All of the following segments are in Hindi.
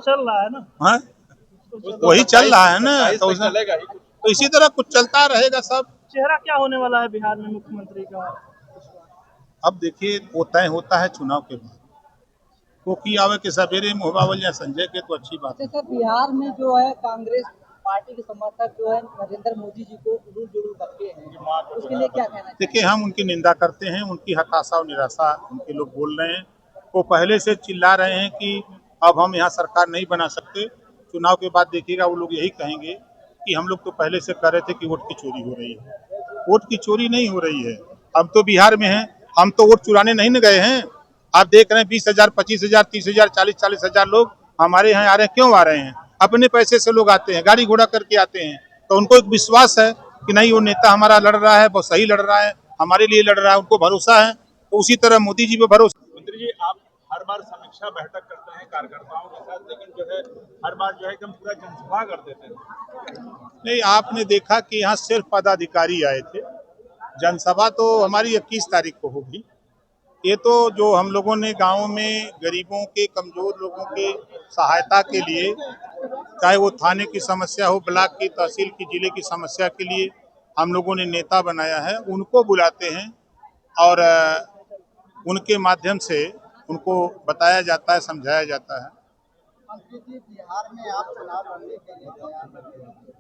चल रहा है ना। हाँ, वही चल रहा है ना, तो इसी तरह कुछ चलता रहेगा सब। चेहरा क्या होने वाला है बिहार में मुख्यमंत्री का? अब देखिए, वो तय होता है चुनाव के बाद, क्योंकि आवे के सवेरे मुहबावल या संजय के तो अच्छी बात है। सर, बिहार में जो है कांग्रेस पार्टी के समर्थक जो है नरेंद्र मोदी जी को उड़ू जुड़ू करते हैं, उसके लिए क्या कहना चाहिए? देखिए, हम उनकी निंदा करते हैं, उनकी हताशा और निराशा उनके लोग बोल रहे हैं। वो पहले से चिल्ला रहे हैं कि अब हम यहाँ सरकार नहीं बना सकते। चुनाव के बाद देखिएगा, वो लोग यही कहेंगे कि हम लोग तो पहले से कर रहे थे कि वोट की चोरी हो रही है। वोट की चोरी नहीं हो रही है। हम तो बिहार में हैं, हम तो वोट चुराने नहीं न गए हैं। आप देख रहे हैं 20,000, 25,000, 30,000, 40,000 लोग हमारे यहाँ आ रहे हैं। क्यों आ रहे हैं? अपने पैसे से लोग आते हैं, गाड़ी घोड़ा करके आते हैं। तो उनको एक विश्वास है कि नहीं, वो नेता हमारा लड़ रहा है, वो सही लड़ रहा है, हमारे लिए लड़ रहा है, उनको भरोसा है। तो उसी तरह मोदी जी पे भरोसा। मंत्री जी, आप हर बार समीक्षा बैठक करते हैं कार्यकर्ताओं के साथ, लेकिन जो है हर बार जो है एकदम पूरा जनसभा कर देते हैं। नहीं, आपने देखा कि यहाँ सिर्फ पदाधिकारी आए थे। जनसभा तो हमारी 21 तारीख को होगी। ये तो जो हम लोगों ने गाँव में गरीबों के, कमजोर लोगों के सहायता के लिए, चाहे वो थाने की समस्या हो, ब्लॉक की, तहसील की, जिले की समस्या के लिए हम लोगों ने नेता बनाया है, उनको बुलाते हैं और उनके माध्यम से उनको बताया जाता है, समझाया जाता है। मंत्री जी, बिहार में आप चुनाव लड़ने के लिए तैयार हैं,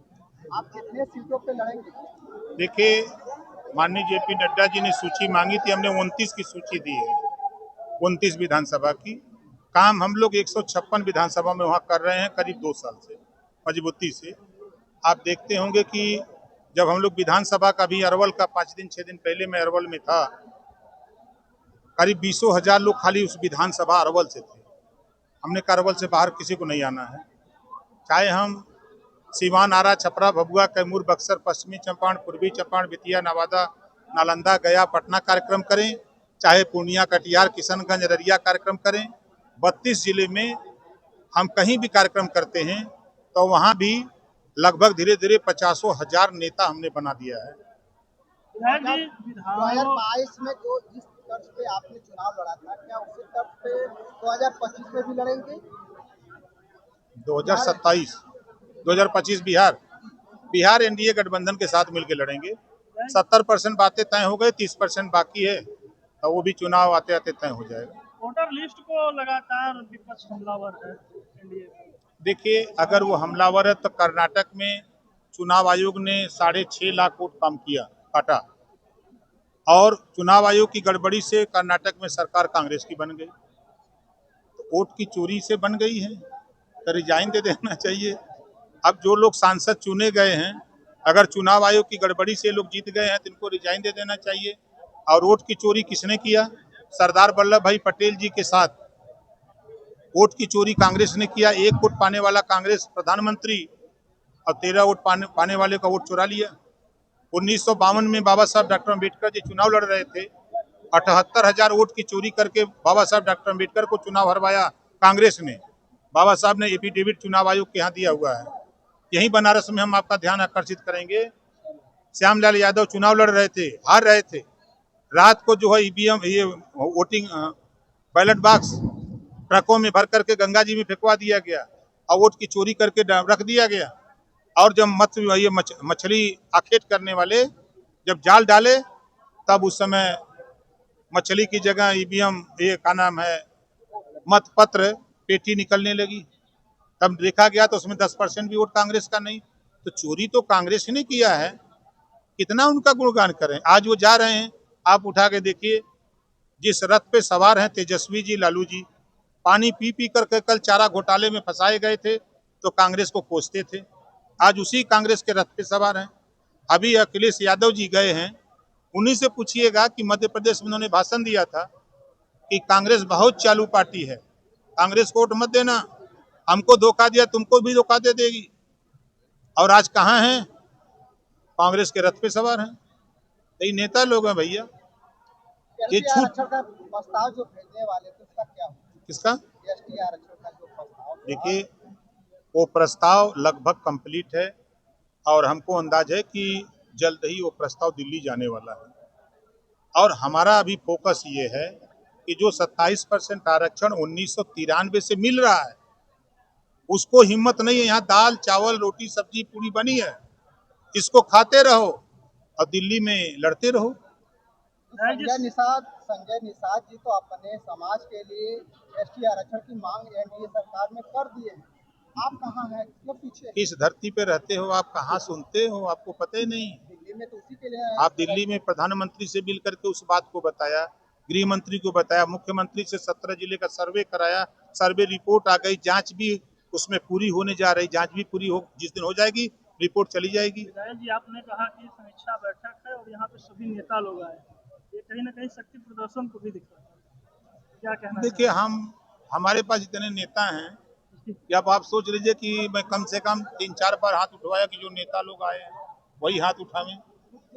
आप कितने सीटों पे लड़ेंगे? देखिए, माननीय जेपी नड्डा जी ने सूची मांगी थी, हमने 29 की सूची दी है, 29 विधानसभा की। काम हम लोग 156 विधानसभा में वहाँ कर रहे हैं, करीब 2 साल से मजबूती से। आप देखते होंगे कि जब हम लोग विधानसभा का भी अरवल का 5 दिन 6 दिन पहले मैं अरवल में था, करीब 20,000 लोग खाली उस विधानसभा अरवल से थे। हमने कहा अरवल से बाहर किसी को नहीं आना है। चाहे हम सीवान, आरा, छपरा, भभुआ, कैमूर, बक्सर, पश्चिमी चंपारण, पूर्वी चंपारण, बेतिया, नवादा, नालंदा, गया, पटना कार्यक्रम करें, चाहे पूर्णिया, कटिहार, किशनगंज, अररिया कार्यक्रम करें। 32 जिले में हम कहीं भी कार्यक्रम करते हैं तो वहाँ भी लगभग धीरे धीरे 50,000 नेता हमने बना दिया है। 2022 में जो जिस तर्ज पे आपने चुनाव लड़ा था, क्या उसी तर्ज पे 2025 में भी लड़ेंगे? 2027, 2025 बिहार एनडीए गठबंधन के साथ मिलकर लड़ेंगे। 70% बातें तय हो गई, 30% बाकी है, तो वो भी चुनाव आते आते तय हो जाएगा। वोटर लिस्ट को लगातार विपक्ष हमलावर है एनडीए पे। देखिए, अगर वो हमलावर है तो कर्नाटक में चुनाव आयोग ने 6.5 लाख वोट कम किया, काटा, और चुनाव आयोग की गड़बड़ी से कर्नाटक में सरकार कांग्रेस की बन गई। तो वोट की चोरी से बन गई है, तो रिजाइन दे देना चाहिए। अब जो लोग सांसद चुने गए हैं, अगर चुनाव आयोग की गड़बड़ी से लोग जीत गए हैं तो इनको रिजाइन दे देना चाहिए। और वोट की चोरी किसने किया? सरदार वल्लभ भाई पटेल जी के साथ वोट की चोरी कांग्रेस ने किया। 1 वोट पाने वाला कांग्रेस प्रधानमंत्री और 13 वोट पाने वाले का वोट चुरा लिया। 1952 में बाबा साहब डॉक्टर अम्बेडकर जी चुनाव लड़ रहे थे, 78,000 वोट की चोरी करके बाबा साहब डॉक्टर अम्बेडकर को चुनाव हरवाया कांग्रेस ने। बाबा साहब ने एफिडेविट चुनाव आयोग के यहाँ दिया हुआ है। यही बनारस में हम आपका ध्यान आकर्षित करेंगे, श्यामलाल यादव चुनाव लड़ रहे थे, हार रहे थे। रात को जो है ईवीएम, ये वोटिंग बैलेट बॉक्स ट्रकों में भर करके गंगा जी में फेंकवा दिया गया और वोट की चोरी करके रख दिया गया। और जब ये मछली आखेट करने वाले जब जाल डाले, तब उस समय मछली की जगह ईवीएम, ये क्या नाम है, मत पत्र पेटी निकलने लगी। तब देखा गया तो उसमें 10% भी वोट कांग्रेस का नहीं। तो चोरी तो कांग्रेस ने किया है, कितना उनका गुणगान करें। आज वो जा रहे हैं, आप उठा के देखिए, जिस रथ पे सवार हैं तेजस्वी जी, लालू जी, पानी पी पी करके कल चारा घोटाले में फंसाए गए थे तो कांग्रेस को कोसते थे। आज उसी कांग्रेस के रथ पे सवार हैं। अभी अखिलेश यादव जी गए हैं, उन्हीं से पूछिएगा कि मध्य प्रदेश में उन्होंने भाषण दिया था कि कांग्रेस बहुत चालू पार्टी है, कांग्रेस को वोट मत देना, हमको धोखा दिया तुमको भी धोखा दे देगी। और आज कहाँ हैं? कांग्रेस के रथ पे सवार हैं। यही नेता लोग हैं भैया। ये छूट का प्रस्ताव जो भेजने वाले थे उसका क्या हुआ? किसका? एसटी आरक्षण का जो प्रस्ताव, देखिए, वो प्रस्ताव लगभग कंप्लीट है और हमको अंदाज है कि जल्द ही वो प्रस्ताव दिल्ली जाने वाला है। और हमारा अभी फोकस ये है कि जो 27% आरक्षण 1993 से मिल रहा है, उसको हिम्मत नहीं है। यहाँ दाल चावल रोटी सब्जी पूरी बनी है, इसको खाते रहो और दिल्ली में लड़ते रहो। संजय निषाद जी तो अपने समाज के लिए एसटी आरक्षण की मांग एनडीए सरकार में कर दिए हैं। आप कहाँ हैं, क्यों पीछे? किस धरती पे रहते हो आप, कहाँ सुनते हो, आपको पता ही नहीं। दिल्ली में तो उसी के लिए आप दिल्ली में प्रधानमंत्री से मिल करके उस बात को बताया, गृह मंत्री को बताया, मुख्यमंत्री से 17 जिले का सर्वे कराया, सर्वे रिपोर्ट आ गई, जांच भी उसमें पूरी होने जा रही, जांच भी पूरी हो, जिस दिन हो जाएगी रिपोर्ट चली जाएगी। विधायक जी, आपने कहा कि समीक्षा बैठक है और यहाँ पे सभी नेता लोग आए, ये कहीं ना कहीं शक्ति प्रदर्शन को भी दिख रहा है, क्या कहना? देखिए, हमारे पास इतने नेता हैं कि अब आप सोच लीजिए कि मैं कम से कम 3-4 बार हाथ उठवाया कि जो नेता लोग आए हैं वही हाथ उठावे।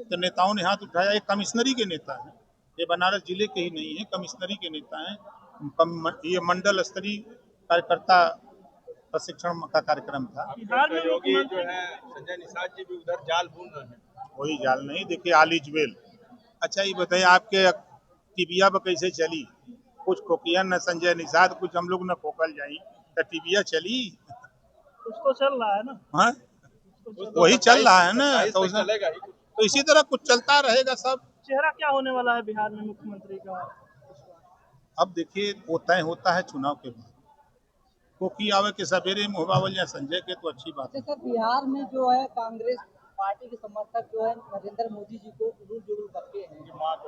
तो नेताओं ने हाथ उठाया, एक कमिश्नरी के नेता हैं, ये बनारस जिले के ही नहीं है, कमिश्नरी के नेता हैं। ये मंडल स्तरीय कार्यकर्ता प्रशिक्षण का कार्यक्रम था। बिहार में योगी जो है संजय निषाद जी भी उधर जाल बुन रहे हैं। वही जाल नहीं, देखिए ऑल इज वेल। अच्छा ये बताइए, आपके टीबिया पर कैसे चली? कुछ खोकिया न संजय निषाद, कुछ हम लोग न खोकल जाई, तो टीबिया चली? कुछ तो चल रहा है ना। हाँ, वही चल रहा है ना, तो इसी तरह कुछ चलता रहेगा सब। चेहरा क्या होने वाला है बिहार में मुख्यमंत्री का? अब देखिए, वो तय होता है चुनाव के बाद, कोकी आवे के सवेरे मुहबावल या संजय के, तो अच्छी बात है। सर, बिहार में जो है कांग्रेस पार्टी के समर्थक जो है नरेंद्र मोदी जी को उड़ूल जुड़ूल करते हैं,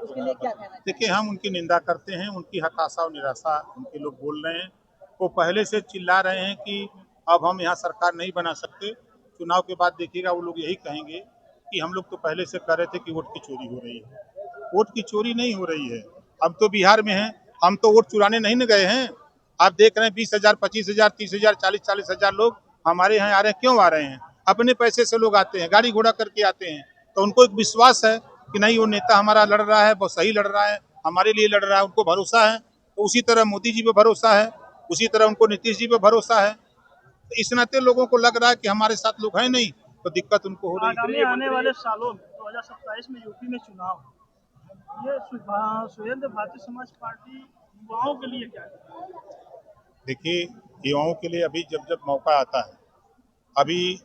उसके लिए क्या कहना चाहिए? देखिए, हम उनकी निंदा करते हैं, उनकी हताशा और निराशा उनके लोग बोल रहे हैं। वो पहले से चिल्ला रहे हैं कि अब हम यहाँ सरकार नहीं बना सकते। चुनाव के बाद देखिएगा वो लोग यही कहेंगे कि हम लोग तो पहले से कह रहे थे कि वोट की चोरी हो रही है। वोट की चोरी नहीं हो रही है, हम तो बिहार में हैं, हम तो वोट चुराने नहीं न गए हैं। आप देख रहे हैं 20,000, 25,000, 30,000, 40,000 लोग हमारे यहाँ आ रहे हैं। क्यों आ रहे हैं? अपने पैसे से लोग आते हैं, गाड़ी घोड़ा करके आते हैं, तो उनको एक विश्वास है कि नहीं, वो नेता हमारा लड़ रहा है, बहुत सही लड़ रहा है, हमारे लिए लड़ रहा है, उनको भरोसा है। तो उसी तरह मोदी जी पे भरोसा है, उसी तरह उनको नीतीश जी पे भरोसा है। तो इस नाते लोगों को लग रहा है कि हमारे साथ लोग हैं नहीं, तो दिक्कत उनको हो रही है। आगामी आने वाले सालों में 2027 में यूपी में चुनाव, ये सुहेंद्र भारतीय समाज पार्टी युवाओं के लिए क्या है? देखिए, युवाओं के लिए अभी जब जब मौका आता है, अभी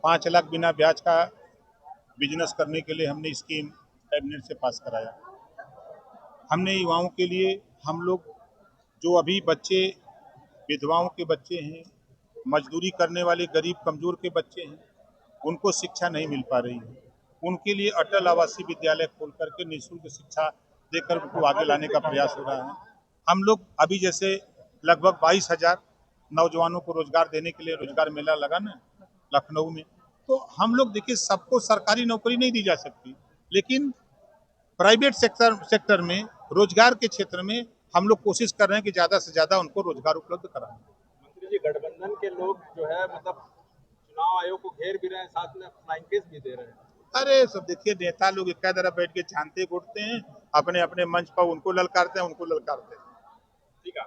5 लाख बिना ब्याज का बिजनेस करने के लिए हमने स्कीम कैबिनेट से पास कराया। हमने युवाओं के लिए, हम लोग जो अभी बच्चे, विधवाओं के बच्चे हैं, मजदूरी करने वाले गरीब कमजोर के बच्चे हैं, उनको शिक्षा नहीं मिल पा रही है, उनके लिए अटल आवासीय विद्यालय खोल करके निःशुल्क शिक्षा देकर उनको आगे लाने का प्रयास हो रहा है। हम लोग अभी जैसे लगभग 22,000 नौजवानों को रोजगार देने के लिए रोजगार मेला लगा ना लखनऊ में। तो हम लोग देखिए, सबको सरकारी नौकरी नहीं दी जा सकती, लेकिन प्राइवेट सेक्टर में, रोजगार के क्षेत्र में हम लोग कोशिश कर रहे हैं कि ज्यादा से ज्यादा उनको रोजगार उपलब्ध कराएं। मंत्री जी, गठबंधन के लोग जो है मतलब चुनाव आयोग को घेर भी रहे हैं, साथ में फ्लाइंग केस भी दे रहे हैं। अरे सब देखिए, नेता लोग एक तरह बैठ के छानते घोटते हैं, अपने अपने मंच पर उनको ललकारते हैं, उनको ललकारते हैं। ठीक है।